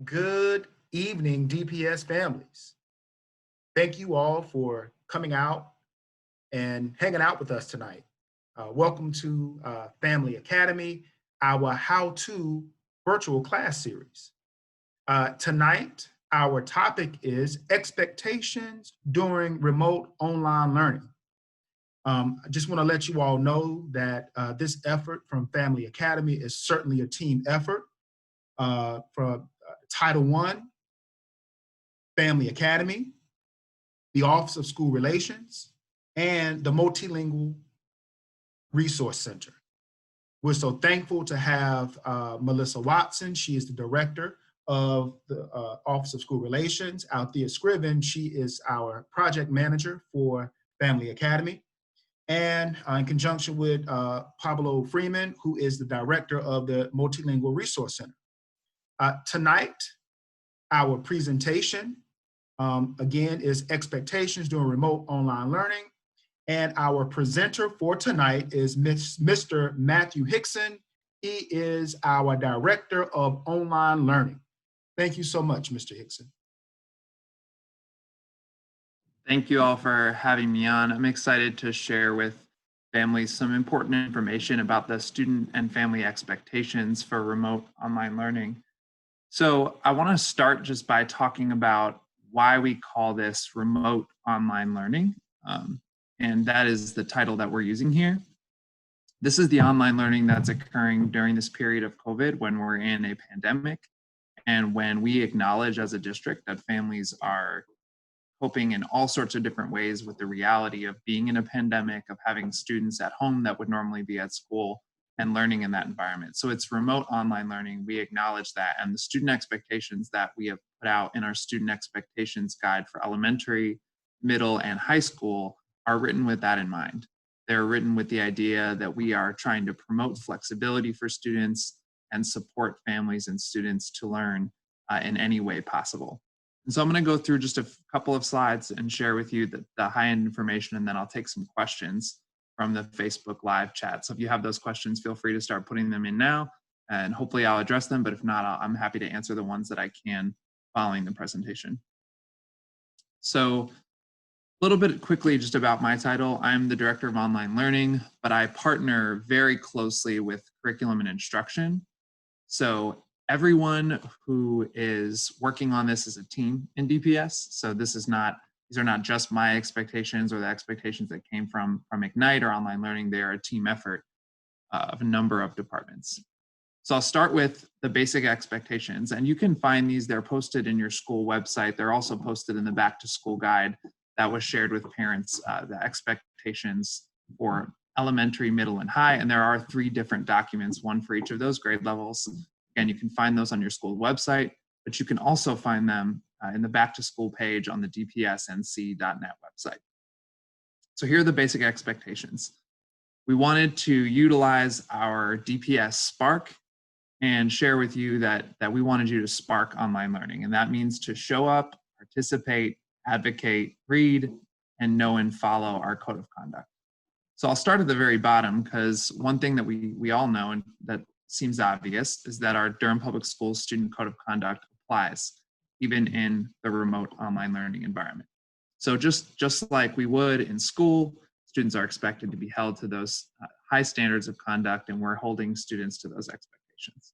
Good evening, DPS families. Thank you all for coming out and hanging out with us tonight. Welcome to Family Academy, our How To virtual class series. Tonight, our topic is expectations during remote online learning. I just want to let you all know that this effort from Family Academy is certainly a team effort. From Title One, Family Academy, the Office of School Relations, and the Multilingual Resource Center. We're so thankful to have Melissa Watson. She is the director of the Office of School Relations. Althea Scriven, she is our project manager for Family Academy. And in conjunction with Pablo Freeman, who is the director of the Multilingual Resource Center. Tonight, our presentation again, is expectations during remote online learning. And our presenter for tonight is Mr. Matthew Hickson. He is our Director of Online Learning. Thank you so much, Mr. Hickson. Thank you all for having me on. I'm excited to share with families some important information about the student and family expectations for remote online learning. So I want to start just by talking about why we call this remote online learning. And that is the title that we're using here. This is the online learning that's occurring during this period of COVID when we're in a pandemic and when we acknowledge as a district that families are coping in all sorts of different ways with the reality of being in a pandemic, of having students at home that would normally be at school and learning in that environment. So it's remote online learning. We acknowledge that, and the student expectations that we have put out in our student expectations guide for elementary, middle, and high school are written with that in mind. They're written with the idea that we are trying to promote flexibility for students and support families and students to learn in any way possible. And so I'm going to go through just a couple of slides and share with you the high-end information, and then I'll take some questions from the Facebook Live chat. So if you have those questions, feel free to start putting them in now, and hopefully I'll address them, but if not, I'm happy to answer the ones that I can following the presentation. So a little bit quickly just about my title. I'm the Director of Online Learning, but I partner very closely with curriculum and instruction. So everyone who is working on this is a team in DPS. So these are not just my expectations or the expectations that came from Ignite or online learning. They are a team effort of a number of departments. So I'll start with the basic expectations, and you can find these. They're posted in your school website. They're also posted in the back to school guide that was shared with parents, the expectations for elementary, middle, and high. And there are 3 different documents, one for each of those grade levels. Again, you can find those on your school website, but you can also find them in the back to school page on the dpsnc.net website. So here are the basic expectations. We wanted to utilize our DPS Spark and share with you that we wanted you to spark online learning. And that means to show up, participate, advocate, read, and know and follow our code of conduct. So I'll start at the very bottom, because one thing that we all know and that seems obvious is that our Durham Public Schools student code of conduct applies even in the remote online learning environment. So just like we would in school, students are expected to be held to those high standards of conduct, and we're holding students to those expectations.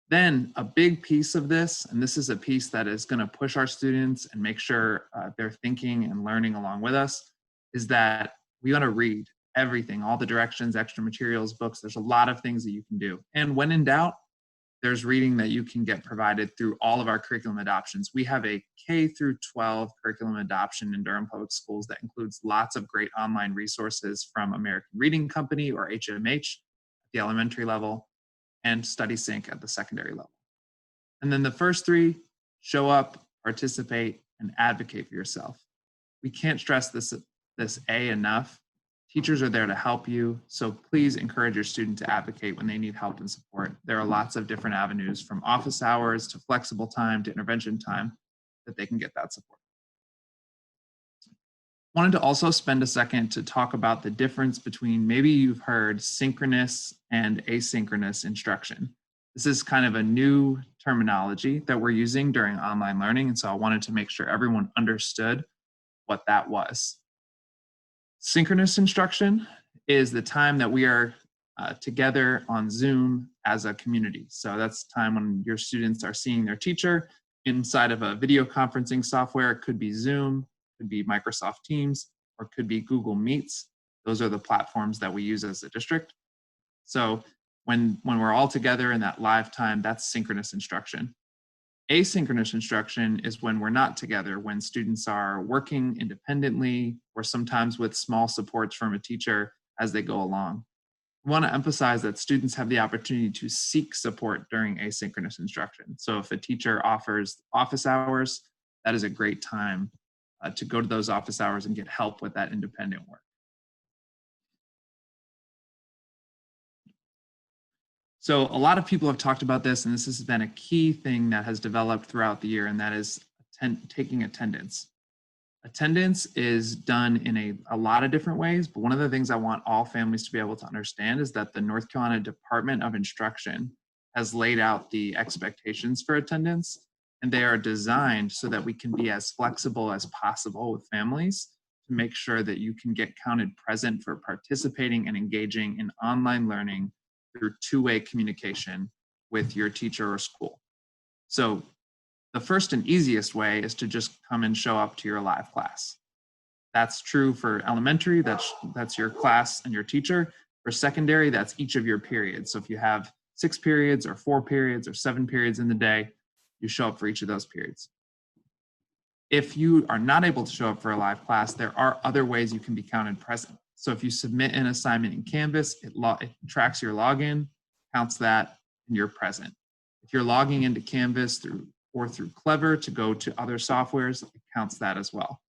Then a big piece of this, and this is a piece that is going to push our students and make sure they're thinking and learning along with us, is that we want to read everything, all the directions, extra materials, books. There's a lot of things that you can do. And when in doubt, there's reading that you can get provided through all of our curriculum adoptions. We have a K through 12 curriculum adoption in Durham Public Schools that includes lots of great online resources from American Reading Company or HMH at the elementary level, and StudySync at the secondary level. And then the first 3, show up, participate, and advocate for yourself. We can't stress this A enough. Teachers are there to help you, so please encourage your student to advocate when they need help and support. There are lots of different avenues, from office hours to flexible time to intervention time, that they can get that support. Wanted to also spend a second to talk about the difference between, maybe you've heard synchronous and asynchronous instruction. This is kind of a new terminology that we're using during online learning, and so I wanted to make sure everyone understood what that was. Synchronous instruction is the time that we are together on Zoom as a community. So that's time when your students are seeing their teacher inside of a video conferencing software. It could be Zoom, could be Microsoft Teams, or could be Google Meets. Those are the platforms that we use as a district. So when we're all together in that live time, that's synchronous instruction. Asynchronous instruction is when we're not together, when students are working independently or sometimes with small supports from a teacher as they go along. We want to emphasize that students have the opportunity to seek support during asynchronous instruction. So if a teacher offers office hours, that is a great time to go to those office hours and get help with that independent work. So a lot of people have talked about this, and this has been a key thing that has developed throughout the year, and that is taking attendance. Attendance is done in a lot of different ways, but one of the things I want all families to be able to understand is that the North Carolina Department of Instruction has laid out the expectations for attendance, and they are designed so that we can be as flexible as possible with families to make sure that you can get counted present for participating and engaging in online learning through two-way communication with your teacher or school. So the first and easiest way is to just come and show up to your live class. That's true for elementary, that's your class and your teacher. For secondary, that's each of your periods. So if you have 6 periods or 4 periods or 7 periods in the day, you show up for each of those periods. If you are not able to show up for a live class, there are other ways you can be counted present. So if you submit an assignment in Canvas, it tracks your login, counts that, and you're present. If you're logging into Canvas through Clever to go to other softwares, it counts that as well.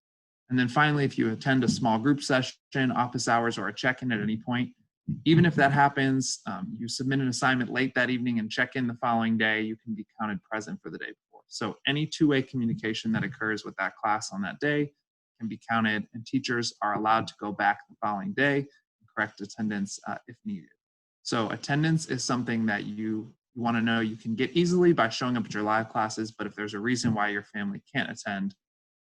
And then finally, if you attend a small group session, office hours, or a check-in at any point, even if that happens, you submit an assignment late that evening and check in the following day, you can be counted present for the day before. So any two-way communication that occurs with that class on that day can be counted, and teachers are allowed to go back the following day and correct attendance if needed. So attendance is something that you want to know you can get easily by showing up at your live classes, but if there's a reason why your family can't attend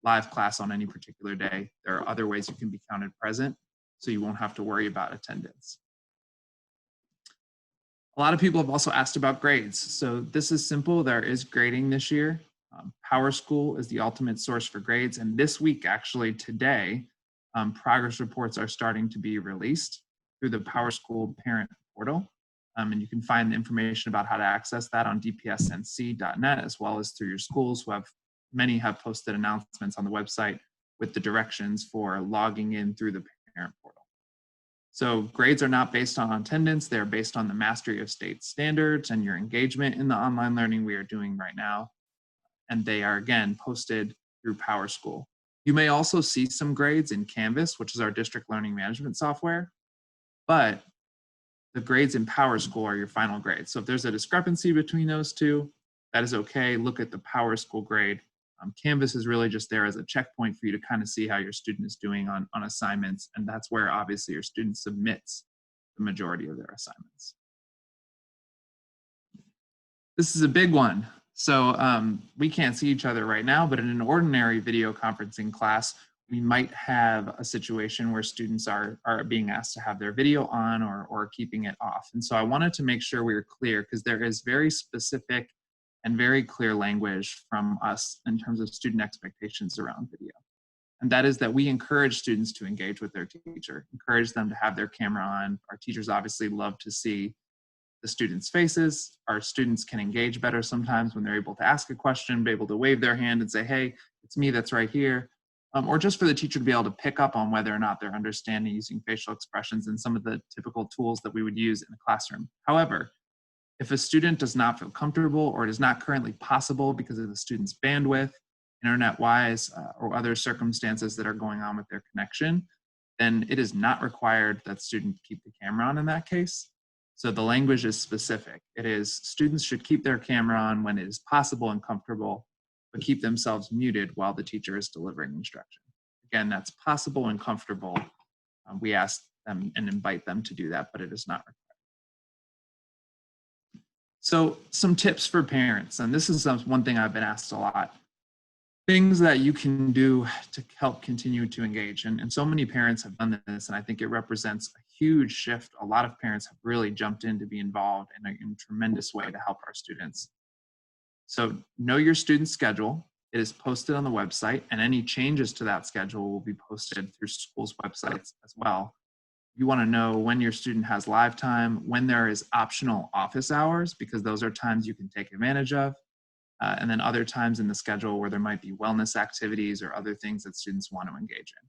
live class on any particular day, there are other ways you can be counted present, so you won't have to worry about attendance. A lot of people have also asked about grades. So this is simple. There is grading this year. PowerSchool is the ultimate source for grades. And this week, actually today, progress reports are starting to be released through the PowerSchool parent portal. And you can find the information about how to access that on dpsnc.net, as well as through your schools many have posted announcements on the website with the directions for logging in through the parent portal. So grades are not based on attendance, they're based on the mastery of state standards and your engagement in the online learning we are doing right now. And they are, again, posted through PowerSchool. You may also see some grades in Canvas, which is our district learning management software, but the grades in PowerSchool are your final grades. So if there's a discrepancy between those two, that is okay. Look at the PowerSchool grade. Canvas is really just there as a checkpoint for you to kind of see how your student is doing on assignments, and that's where obviously your student submits the majority of their assignments. This is a big one. So we can't see each other right now, but in an ordinary video conferencing class, we might have a situation where students are being asked to have their video on or keeping it off. And so I wanted to make sure we were clear, because there is very specific and very clear language from us in terms of student expectations around video. And that is that we encourage students to engage with their teacher, encourage them to have their camera on. Our teachers obviously love to see the students' faces. Our students can engage better sometimes when they're able to ask a question, be able to wave their hand and say, hey, it's me that's right here. Or just for the teacher to be able to pick up on whether or not they're understanding using facial expressions and some of the typical tools that we would use in the classroom. However, if a student does not feel comfortable or it is not currently possible because of the student's bandwidth, internet-wise, or other circumstances that are going on with their connection, then it is not required that student keep the camera on in that case. So the language is specific. It is students should keep their camera on when it is possible and comfortable, but keep themselves muted while the teacher is delivering instruction. Again, that's possible and comfortable. We ask them and invite them to do that, but it is not required. So some tips for parents, and this is one thing I've been asked a lot. Things that you can do to help continue to engage. And so many parents have done this, and I think it represents a huge shift. A lot of parents have really jumped in to be involved in a tremendous way to help our students. So know your student's schedule. It is posted on the website, and any changes to that schedule will be posted through schools' websites as well. You want to know when your student has live time, when there is optional office hours, because those are times you can take advantage of. And then other times in the schedule where there might be wellness activities or other things that students want to engage in.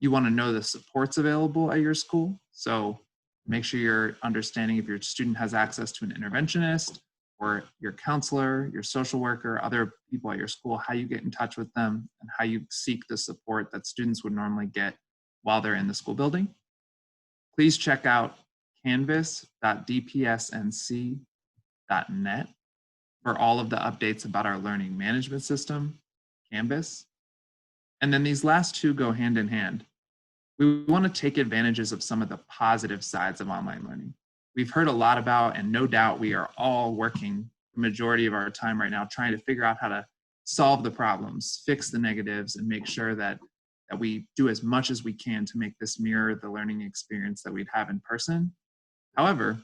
You want to know the supports available at your school. So make sure you're understanding if your student has access to an interventionist or your counselor, your social worker, other people at your school, how you get in touch with them and how you seek the support that students would normally get while they're in the school building. Please check out canvas.dpsnc.net for all of the updates about our learning management system, Canvas. And then these last two go hand in hand. We want to take advantages of some of the positive sides of online learning. We've heard a lot about, and no doubt we are all working the majority of our time right now trying to figure out how to solve the problems, fix the negatives, and make sure that we do as much as we can to make this mirror the learning experience that we'd have in person. However,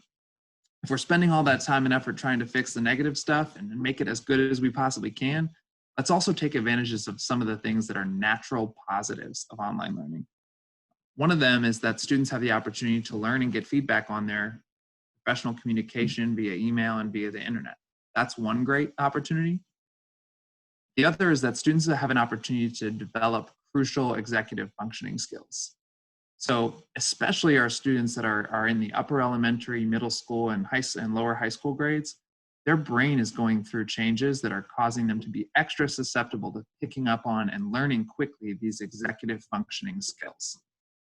if we're spending all that time and effort trying to fix the negative stuff and make it as good as we possibly can, let's also take advantages of some of the things that are natural positives of online learning. One of them is that students have the opportunity to learn and get feedback on their professional communication via email and via the internet. That's one great opportunity. The other is that students have an opportunity to develop crucial executive functioning skills. So especially our students that are in the upper elementary, middle school, and lower high school grades, their brain is going through changes that are causing them to be extra susceptible to picking up on and learning quickly these executive functioning skills.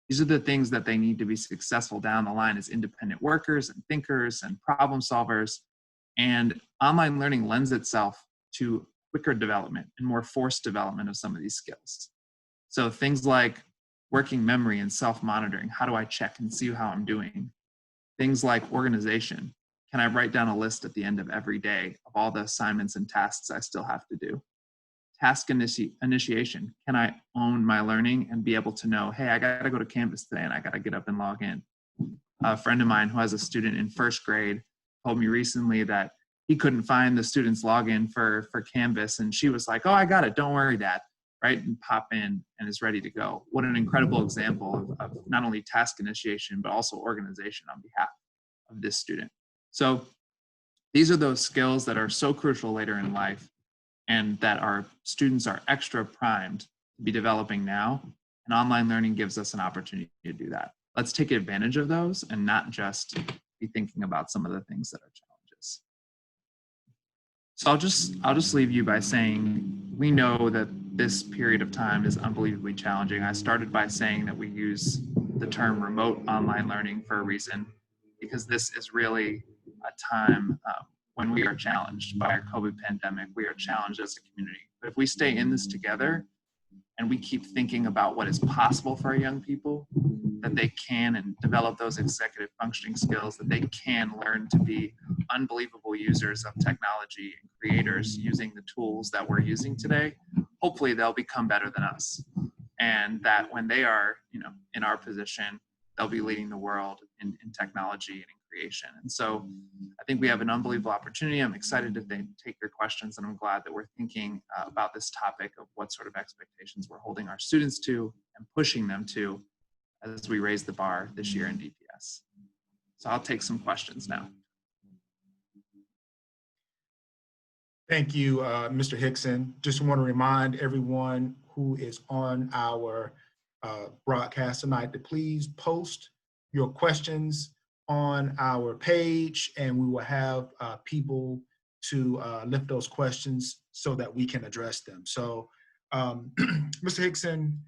These are the things that they need to be successful down the line as independent workers and thinkers and problem solvers. And online learning lends itself to quicker development and more forced development of some of these skills. So things like working memory and self-monitoring. How do I check and see how I'm doing? Things like organization. Can I write down a list at the end of every day of all the assignments and tasks I still have to do? Task initiation. Can I own my learning and be able to know, hey, I got to go to Canvas today and I got to get up and log in? A friend of mine who has a student in first grade told me recently that he couldn't find the student's login for Canvas, and she was like, oh, I got it. Don't worry, Dad. Right? And pop in and is ready to go. What an incredible example of not only task initiation, but also organization on behalf of this student. So these are those skills that are so crucial later in life and that our students are extra primed to be developing now. And online learning gives us an opportunity to do that. Let's take advantage of those and not just be thinking about some of the things that are challenges. So I'll just leave you by saying we know that this period of time is unbelievably challenging. I started by saying that we use the term remote online learning for a reason, because this is really a time when we are challenged by our COVID pandemic. We are challenged as a community. But if we stay in this together and we keep thinking about what is possible for our young people, that they can and develop those executive functioning skills, that they can learn to be unbelievable users of technology and creators using the tools that we're using today, hopefully they'll become better than us. And that when they are, in our position, they'll be leading the world in technology and in creation. And so I think we have an unbelievable opportunity. I'm excited to take your questions, and I'm glad that we're thinking about this topic of what sort of expectations we're holding our students to and pushing them to as we raise the bar this year in DPS. So I'll take some questions now. Thank you, Mr. Hickson. Just want to remind everyone who is on our broadcast tonight to please post your questions on our page, and we will have people to lift those questions so that we can address them. So, Mr. Hickson,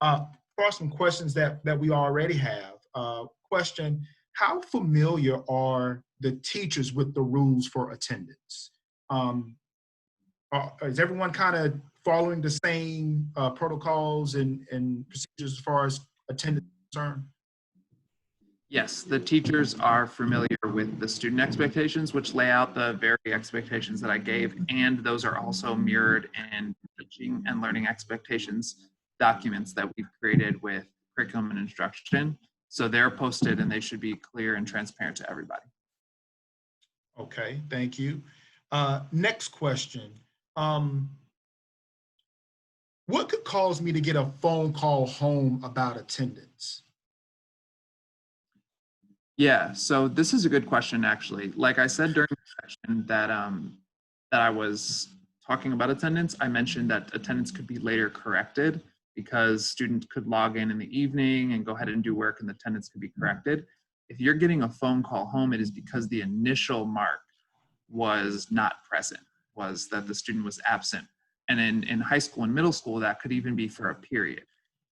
for some questions that we already have. Question, how familiar are the teachers with the rules for attendance? Is everyone kind of following the same protocols and procedures as far as attendance is concerned? Yes, the teachers are familiar with the student expectations, which lay out the very expectations that I gave, and those are also mirrored in teaching and learning expectations documents that we've created with curriculum and instruction. So they're posted and they should be clear and transparent to everybody. Okay, thank you. Next question. What could cause me to get a phone call home about attendance? Yeah, so this is a good question, actually. Like I said during the section that I was talking about attendance, I mentioned that attendance could be later corrected because students could log in the evening and go ahead and do work and the attendance could be corrected. If you're getting a phone call home, it is because the initial mark was not present, was that the student was absent. And in high school and middle school, that could even be for a period.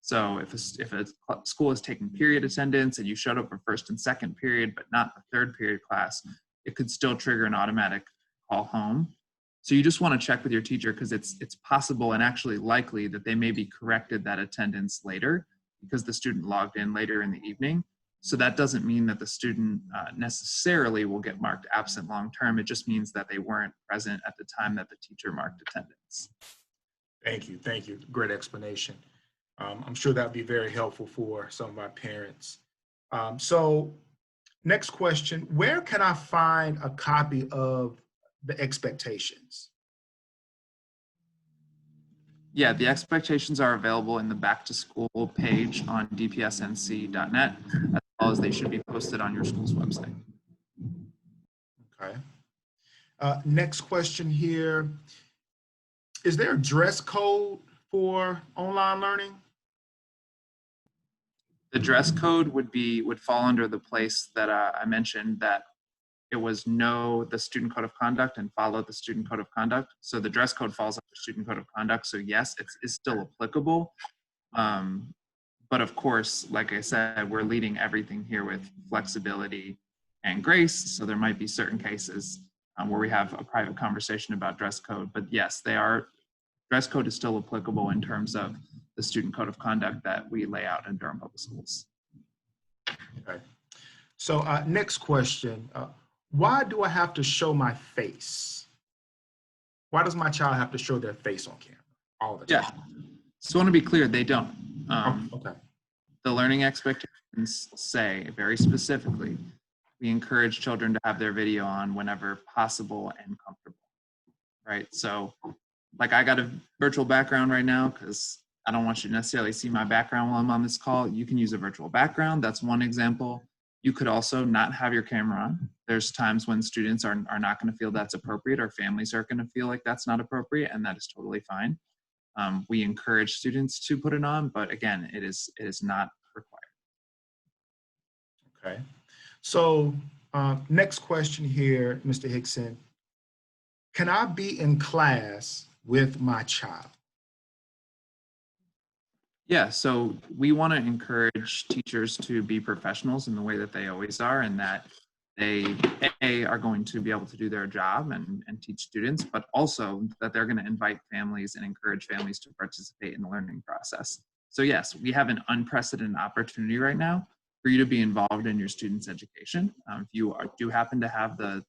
So if a school is taking period attendance and you showed up for first and second period, but not the third period class, it could still trigger an automatic call home. So you just want to check with your teacher because it's possible and actually likely that they may be corrected that attendance later because the student logged in later in the evening. So that doesn't mean that the student necessarily will get marked absent long term. It just means that they weren't present at the time that the teacher marked attendance. Thank you. Thank you. Great explanation. I'm sure that would be very helpful for some of our parents. So next question, where can I find a copy of the expectations? Yeah, the expectations are available in the back to school page on dpsnc.net, as well as they should be posted on your school's website. Okay. Next question here. Is there a dress code for online learning? The dress code would fall under the place that I mentioned, that it was know the student code of conduct and follow the student code of conduct. So the dress code falls under student code of conduct. So yes, it's still applicable. But of course, like I said, we're leading everything here with flexibility and grace. So there might be certain cases where we have a private conversation about dress code. But yes, dress code is still applicable in terms of the student code of conduct that we lay out in Durham Public Schools. Okay. So next question, why do I have to show my face? Why does my child have to show their face on camera all the time? Yeah, so I want to be clear, they don't. Okay. The learning expectations say very specifically, we encourage children to have their video on whenever possible and comfortable, right? So like I got a virtual background right now because I don't want you to necessarily see my background while I'm on this call. You can use a virtual background. That's one example. You could also not have your camera on. There's times when students are not going to feel that's appropriate, or families are going to feel like that's not appropriate, and that is totally fine. We encourage students to put it on, but again, it is not required. Okay. So next question here, Mr. Hickson. Can I be in class with my child? Yeah, so we want to encourage teachers to be professionals in the way that they always are, and that they are going to be able to do their job and teach students, but also that they're going to invite families and encourage families to participate in the learning process. So yes, we have an unprecedented opportunity right now for you to be involved in your students' education. If you do happen to have the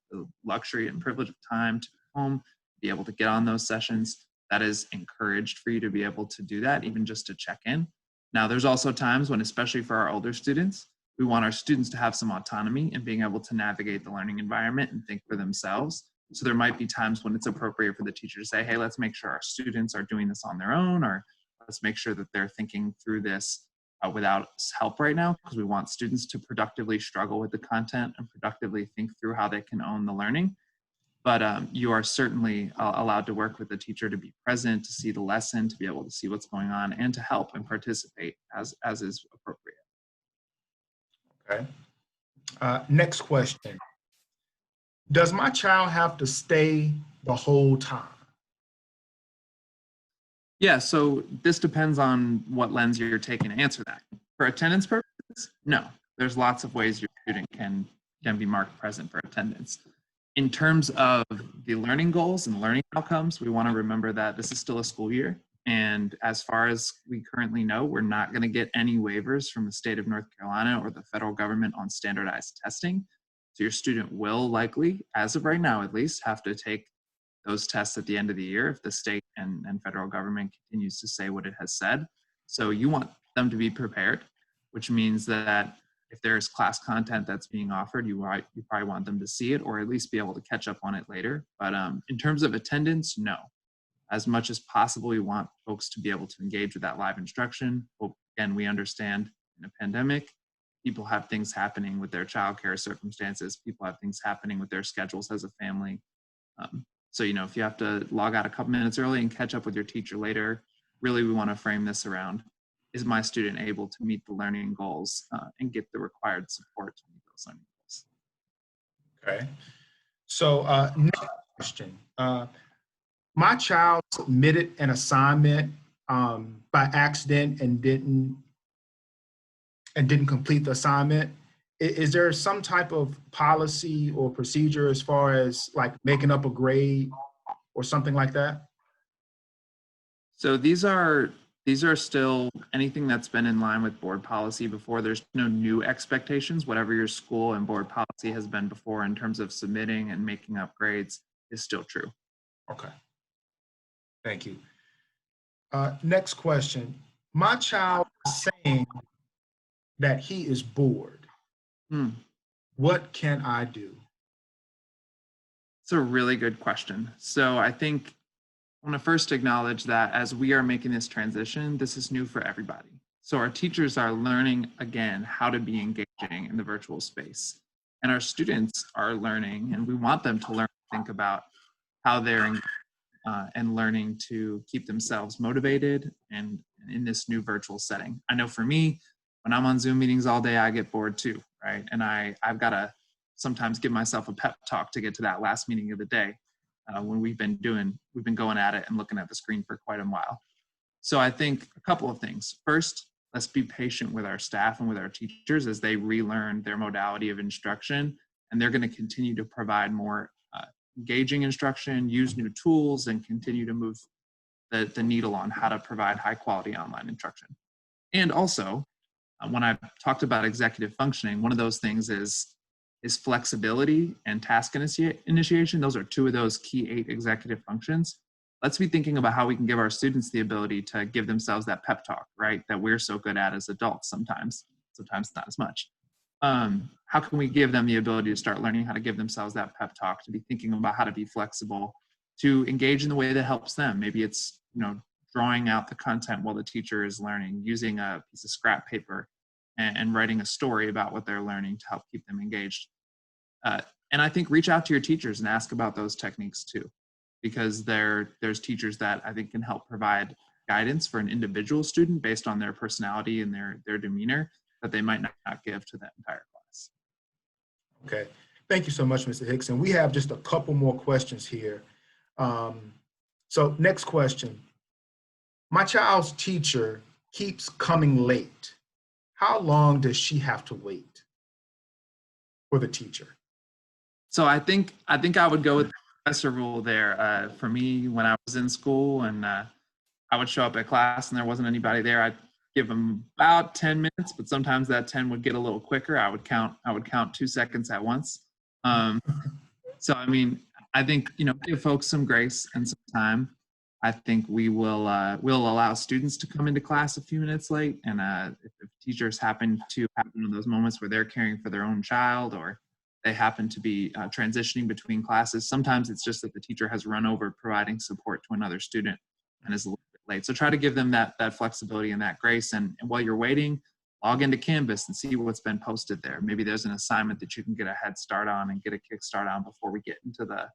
luxury and privilege of time to be home, be able to get on those sessions, that is encouraged for you to be able to do that, even just to check in. Now, there's also times when, especially for our older students, we want our students to have some autonomy and being able to navigate the learning environment and think for themselves. So there might be times when it's appropriate for the teacher to say, hey, let's make sure our students are doing this on their own, or let's make sure that they're thinking through this without help right now, because we want students to productively struggle with the content and productively think through how they can own the learning. But you are certainly allowed to work with the teacher to be present, to see the lesson, to be able to see what's going on, and to help and participate as is appropriate. Okay. Next question. Does my child have to stay the whole time? Yeah, so this depends on what lens you're taking to answer that. For attendance purposes, no. There's lots of ways your student can be marked present for attendance. In terms of the learning goals and learning outcomes, we want to remember that this is still a school year. And as far as we currently know, we're not going to get any waivers from the state of North Carolina or the federal government on standardized testing. So your student will likely, as of right now at least, have to take those tests at the end of the year if the state and federal government continues to say what it has said. So you want them to be prepared, which means that if there's class content that's being offered, you probably want them to see it or at least be able to catch up on it later. But in terms of attendance, no. As much as possible, we want folks to be able to engage with that live instruction. But again, we understand in a pandemic, people have things happening with their childcare circumstances. People have things happening with their schedules as a family. So, if you have to log out a couple minutes early and catch up with your teacher later, really we want to frame this around, is my student able to meet the learning goals and get the required support to meet those learning goals? Okay. So next question. My child submitted an assignment by accident and didn't complete the assignment. Is there some type of policy or procedure as far as like making up a grade or something like that? So these are still anything that's been in line with board policy before. There's no new expectations. Whatever your school and board policy has been before in terms of submitting and making up grades is still true. Okay. Thank you. Next question. My child is saying that he is bored. What can I do? It's a really good question. So I think I want to first acknowledge that as we are making this transition, this is new for everybody. So our teachers are learning again how to be engaging in the virtual space. And our students are learning, and we want them to learn to think about how they're and learning to keep themselves motivated and in this new virtual setting. I know for me, when I'm on Zoom meetings all day, I get bored too, right? And I've got to sometimes give myself a pep talk to get to that last meeting of the day when we've been going at it and looking at the screen for quite a while. So I think a couple of things. First, let's be patient with our staff and with our teachers as they relearn their modality of instruction, and they're going to continue to provide more engaging instruction, use new tools, and continue to move the needle on how to provide high quality online instruction. And also, when I talked about executive functioning, one of those things is flexibility and task initiation. Those are two of those key 8 executive functions. Let's be thinking about how we can give our students the ability to give themselves that pep talk, right? That we're so good at as adults sometimes not as much. How can we give them the ability to start learning how to give themselves that pep talk, to be thinking about how to be flexible, to engage in the way that helps them? Maybe it's, drawing out the content while the teacher is learning, using a piece of scrap paper and writing a story about what they're learning to help keep them engaged. And I think reach out to your teachers and ask about those techniques too, because there's teachers that I think can help provide guidance for an individual student based on their personality and their demeanor that they might not give to the entire class. Okay. Thank you so much, Mr. Hickson. We have just a couple more questions here. So next question. My child's teacher keeps coming late. How long does she have to wait for the teacher? So I think I would go with the professor rule there. For me, when I was in school and I would show up at class and there wasn't anybody there, I'd give them about 10 minutes, but sometimes that 10 would get a little quicker. I would count 2 seconds at once. So, I think, give folks some grace and some time. I think we'll allow students to come into class a few minutes late. And if teachers happen to have one of those moments where they're caring for their own child, or they happen to be transitioning between classes, sometimes it's just that the teacher has run over providing support to another student and is a little bit late. So try to give them that flexibility and that grace. And while you're waiting, log into Canvas and see what's been posted there. Maybe there's an assignment that you can get a head start on and get a kickstart on before we get into the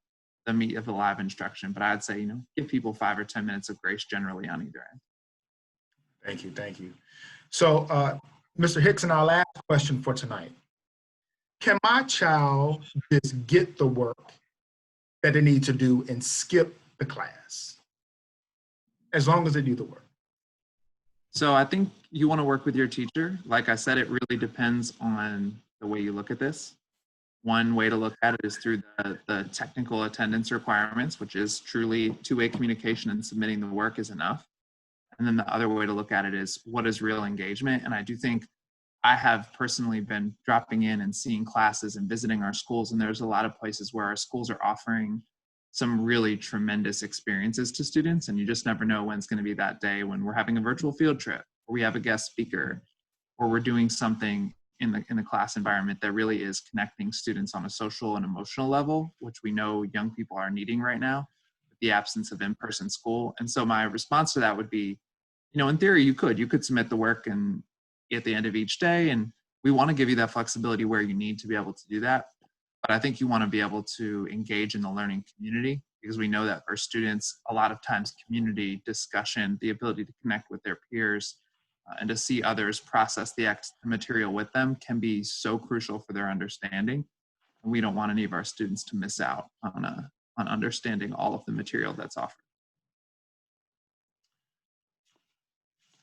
meat of the live instruction. But I'd say, give people 5 or 10 minutes of grace generally on either end. Thank you. So, Mr. Hickson, our last question for tonight. Can my child just get the work that they need to do and skip the class as long as they do the work? So I think you want to work with your teacher. Like I said, it really depends on the way you look at this. One way to look at it is through the technical attendance requirements, which is truly two-way communication and submitting the work is enough. And then the other way to look at it is, what is real engagement? And I do think I have personally been dropping in and seeing classes and visiting our schools, and there's a lot of places where our schools are offering some really tremendous experiences to students, and you just never know when it's going to be that day when we're having a virtual field trip, or we have a guest speaker, or we're doing something in the class environment that really is connecting students on a social and emotional level, which we know young people are needing right now with the absence of in-person school. And so my response to that would be, in theory, you could submit the work and at the end of each day, and we want to give you that flexibility where you need to be able to do that. But I think you want to be able to engage in the learning community, because we know that for students, a lot of times community discussion, the ability to connect with their peers, and to see others process the material with them can be so crucial for their understanding. And we don't want any of our students to miss out on understanding all of the material that's offered.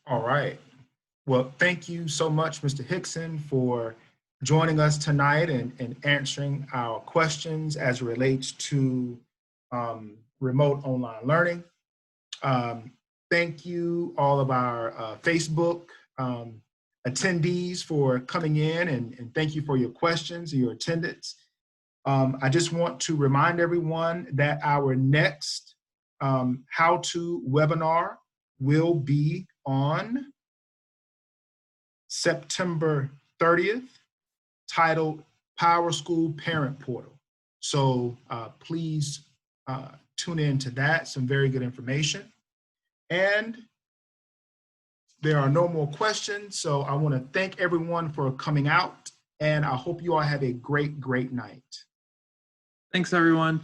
All right. Well, thank you so much, Mr. Hickson, for joining us tonight and answering our questions as it relates to remote online learning. Thank you, all of our Facebook attendees, for coming in, and thank you for your questions and your attendance. I just want to remind everyone that our next how-to webinar will be on September 30th, titled PowerSchool Parent Portal. So please tune in to that, some very good information. And there are no more questions, so I want to thank everyone for coming out, and I hope you all have a great, great night. Thanks, everyone.